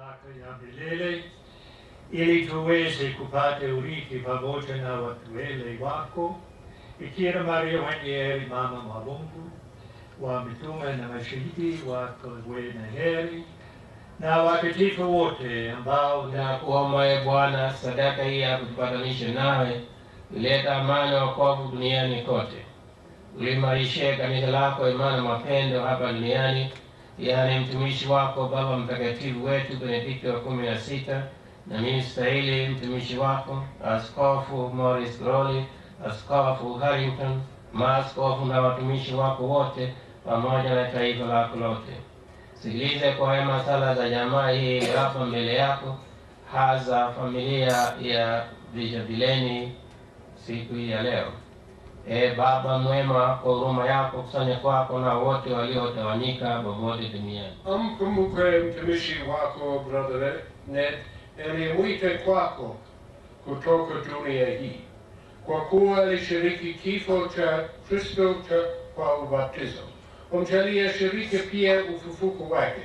Aka ya milele, ili tuweze kupata urithi pamoja na watuele wako. Bikira Maria mwenye heri, mama wa Mungu, wa mitume na mashahidi wako wenye heri, na watakatifu wote ambao nakuomba e Bwana, sadaka hii ya kutupatanisha nawe ileta amani na wokovu duniani kote. Uliimarishie kanisa lako imani na mapendo hapa duniani, yaani mtumishi wako Baba Mtakatifu wetu Benedikto wa 16, na mimi stahili mtumishi wako Askofu Morris Crowley, Askofu Harrington, maaskofu na watumishi wako wote, pamoja na taifa lako lote. Sikilize kwa wema sala za jamaa hii hapa mbele yako, hasa familia ya Vijabileni siku hii ya leo. Baba mwema, kwa huruma yako kusanya kwako na wote waliotawanyika popote duniani. Mkumbuke mtumishi wako Brother Ned aliyemwita kwako kutoka dunia hii, kwa kuwa alishiriki kifo cha Kristo kwa ubatizo. Umjalie shiriki pia ufufuko wake.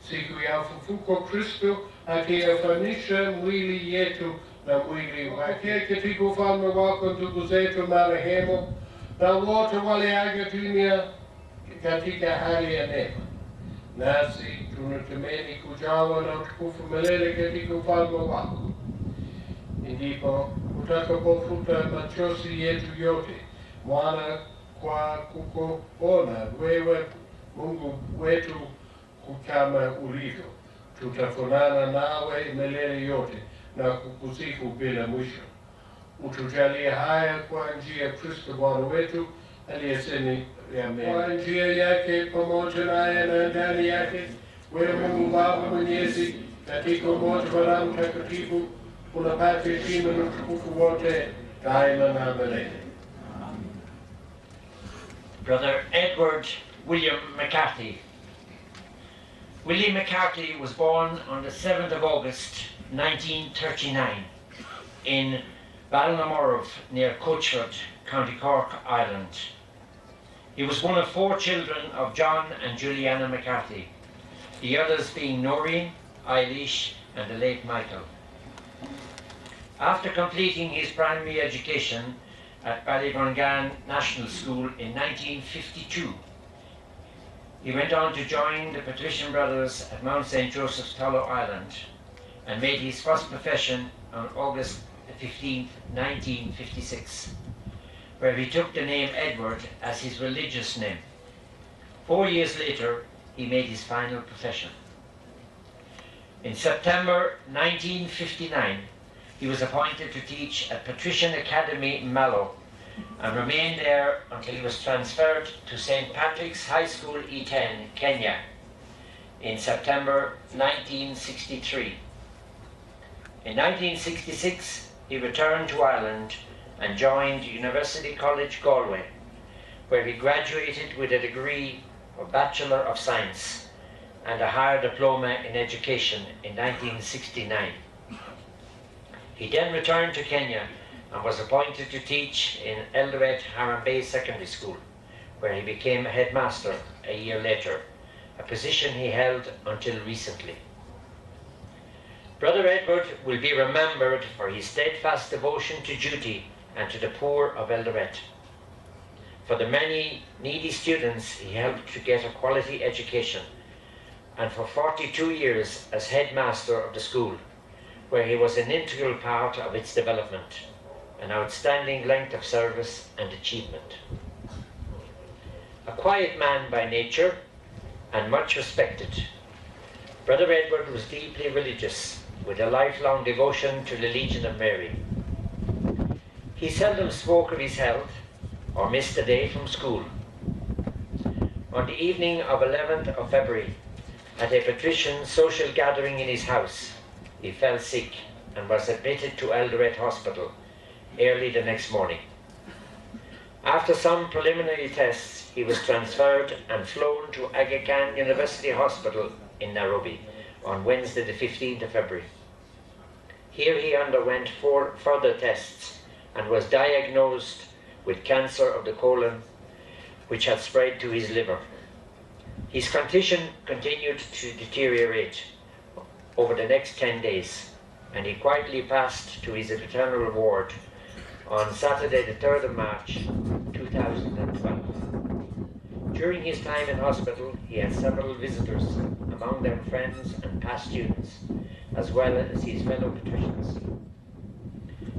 Siku ya ufufuko Kristo akiafanisha mwili yetu na mwili wake katika ufalme wako ndugu zetu marehemu na wote waliaga dunia katika hali ya neema. Nasi tunatamani kujawa na utukufu milele katika ufalme wako. Ndipo utakapofuta machozi yetu yote, Mwana, kwa kukuona wewe Mungu wetu kama ulivyo, tutafanana nawe milele yote na kukusifu bila mwisho. Utujalie haya kwa njia ya Kristo Bwana wetu aliyesema amen. Kwa njia yake pamoja naye na ndani yake, wewe Mungu Baba Mwenyezi, katika umoja wa Roho Mtakatifu, unapata heshima na utukufu wote daima na milele. Brother Edward William McCarthy. William McCarthy was born on the 7th of August 1939 in Ballinamorov near Coachford, County Cork, Ireland. He was one of 4 children of John and Juliana McCarthy, the others being Noreen, Eilish and the late Michael. After completing his primary education at Ballyburngan National School in 1952, he went on to join the Patrician Brothers at Mount St. Joseph's, Tullow Island, and made his first profession on August 15, 1956, where he took the name Edward as his religious name. 4 years later, he made his final profession. In September 1959, he was appointed to teach at Patrician Academy in Mallow, and remained there until he was transferred to St. Patrick's High School, Iten, Kenya, in September 1963. In 1966, he returned to Ireland and joined University College Galway, where he graduated with a degree of Bachelor of Science and a higher diploma in education in 1969. He then returned to Kenya and was appointed to teach in Eldoret Harambee Secondary School, where he became a headmaster a year later, a position he held until recently. Brother Edward will be remembered for his steadfast devotion to duty and to the poor of Eldoret. For the many needy students he helped to get a quality education, and for 42 years as headmaster of the school, where he was an integral part of its development, an outstanding length of service and achievement. A quiet man by nature and much respected, Brother Edward was deeply religious, with a lifelong devotion to the Legion of Mary. He seldom spoke of his health or missed a day from school. On the evening of 11th of February, at a patrician social gathering in his house, he fell sick and was admitted to Eldoret Hospital early the next morning. After some preliminary tests, he was transferred and flown to Aga Khan University Hospital in Nairobi on Wednesday the 15th of February. Here he underwent 4 further tests and was diagnosed with cancer of the colon, which had spread to his liver. His condition continued to deteriorate over the next 10 days, and he quietly passed to his eternal reward on Saturday the 3rd of March 2012. During his time in hospital, he had several visitors, among them friends and past students, as well as his fellow patricians.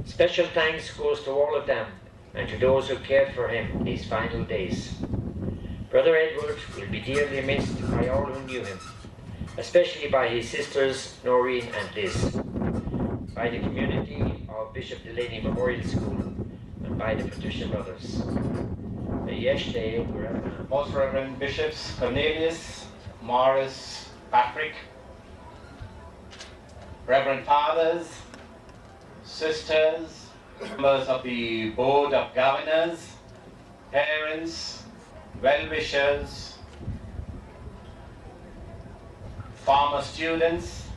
Special thanks goes to all of them and to those who cared for him these final days. Brother Edward will be dearly missed by all who knew him, especially by his sisters Noreen and Liz, by the community of Bishop Delaney Memorial School, and by the Patrician Brothers. Most Reverend Bishops Cornelius, Morris, Patrick, Reverend Fathers, Sisters, members of the Board of Governors, parents, well-wishers, former students,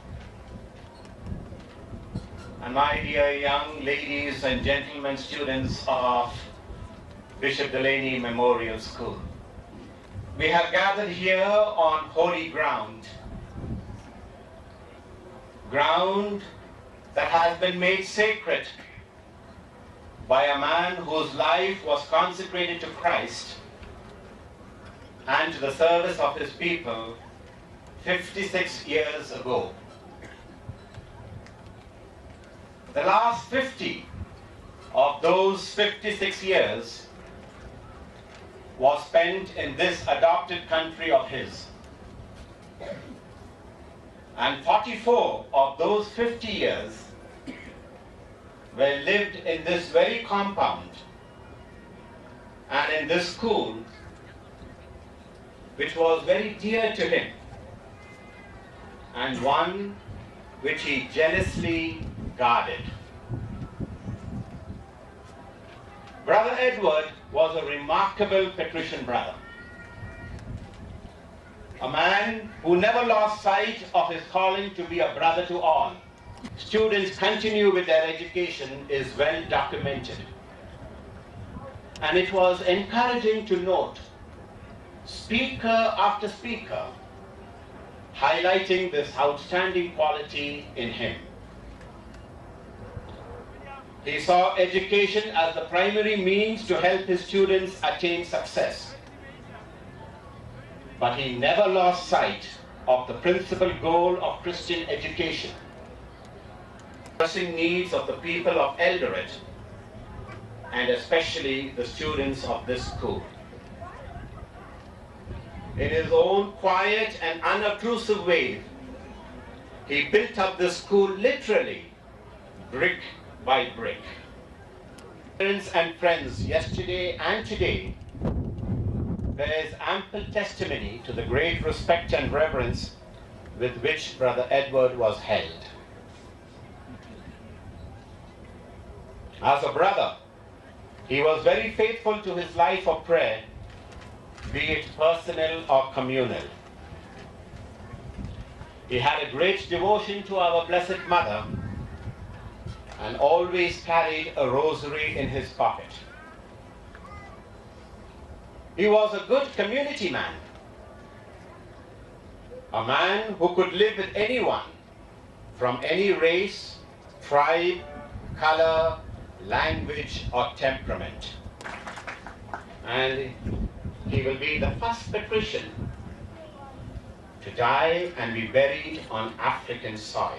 and my dear young ladies and gentlemen students of Bishop Delaney Memorial School. We have gathered here on holy ground, ground that has been made sacred by a man whose life was consecrated to Christ and to the service of his people 56 years ago. The last 50 of those 56 years was spent in this adopted country of his. And 44 of those 50 years were lived in this very compound and in this school, which was very dear to him and one which he jealously guarded. Brother Edward was a remarkable patrician brother, a man who never lost sight of his calling to be a brother to all. Students continue with their education is well documented. And it was encouraging to note speaker after speaker highlighting this outstanding quality in him. He saw education as the primary means to help his students attain success. But he never lost sight of the principal goal of Christian education, pressing needs of the people of Eldoret, and especially the students of this school. In his own quiet and unobtrusive way, he built up this school literally, brick by brick. Parents and friends yesterday and today, there is ample testimony to the great respect and reverence with which Brother Edward was held. As a brother, he was very faithful to his life of prayer, be it personal or communal. He had a great devotion to our Blessed Mother and always carried a rosary in his pocket. He was a good community man, a man who could live with anyone from any race, tribe, color, language, or temperament. And he will be the first patrician to die and be buried on African soil.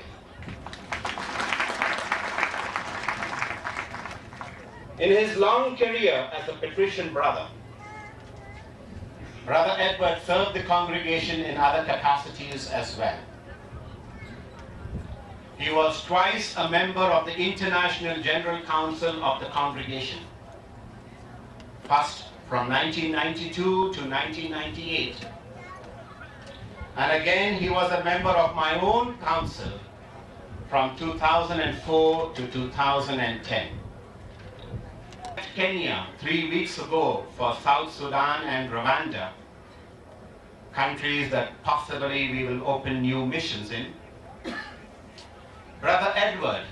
In his long career as a patrician brother, Brother Edward served the congregation in other capacities as well. He was twice a member of the International General Council of the congregation, first from 1992 to 1998. And again, he was a member of my own council from 2004 to 2010. Kenya 3 weeks ago for South Sudan and Rwanda, countries that possibly we will open new missions in. Brother Edward,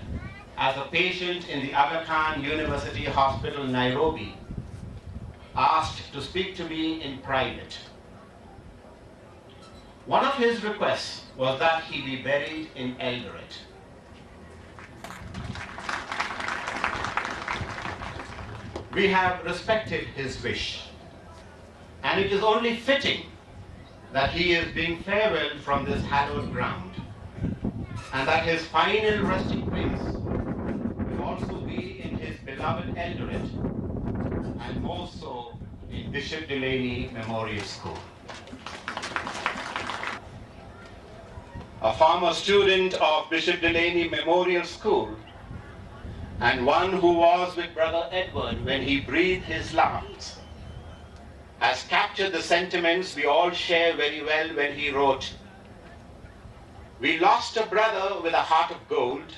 as a patient in the Aga Khan University Hospital, Nairobi, asked to speak to me in private. One of his requests was that he be buried in Eldoret. We have respected his wish, and it is only fitting that he is being farewelled from this hallowed ground, and that his final resting place will also be in his beloved Eldoret, and more so in Bishop Delaney Memorial School. A former student of Bishop Delaney Memorial School, and one who was with Brother Edward when he breathed his last, has captured the sentiments we all share very well when he wrote, "We lost a brother with a heart of gold.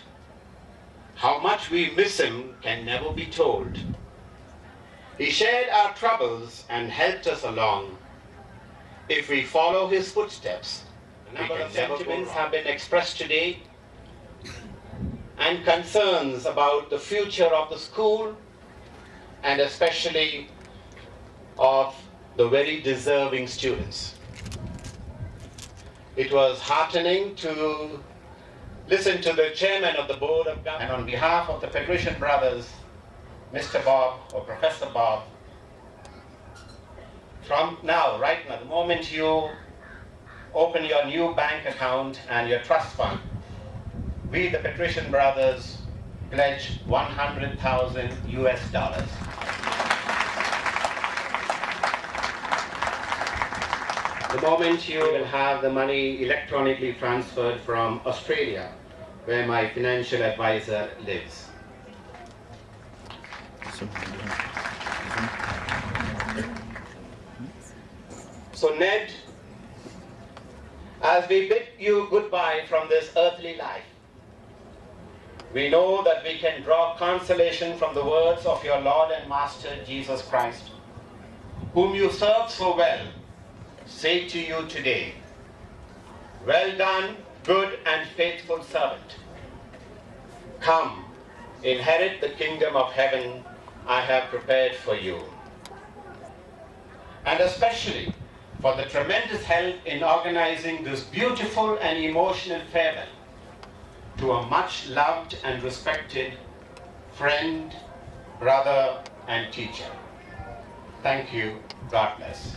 How much we miss him can never be told. He shared our troubles and helped us along. If we follow his footsteps, a number of sentiments have been expressed today, and concerns about the future of the school, and especially of the very deserving students. It was heartening to listen to the chairman of the board of governors, and on behalf of the Patrician brothers, Mr. Bob or Professor Bob, from now, right now, the moment you open your new bank account and your trust fund, we, the Patrician brothers, pledge $100,000 US. The moment you will have the money electronically transferred from Australia, where my financial advisor lives. So Ned, as we bid you goodbye from this earthly life, we know that we can draw consolation from the words of your Lord and Master Jesus Christ, whom you served so well, say to you today, "Well done, good and faithful servant. Come, inherit the kingdom of heaven I have prepared for you." And especially for the tremendous help in organizing this beautiful and emotional farewell to a much loved and respected friend, brother, and teacher. Thank you. God bless.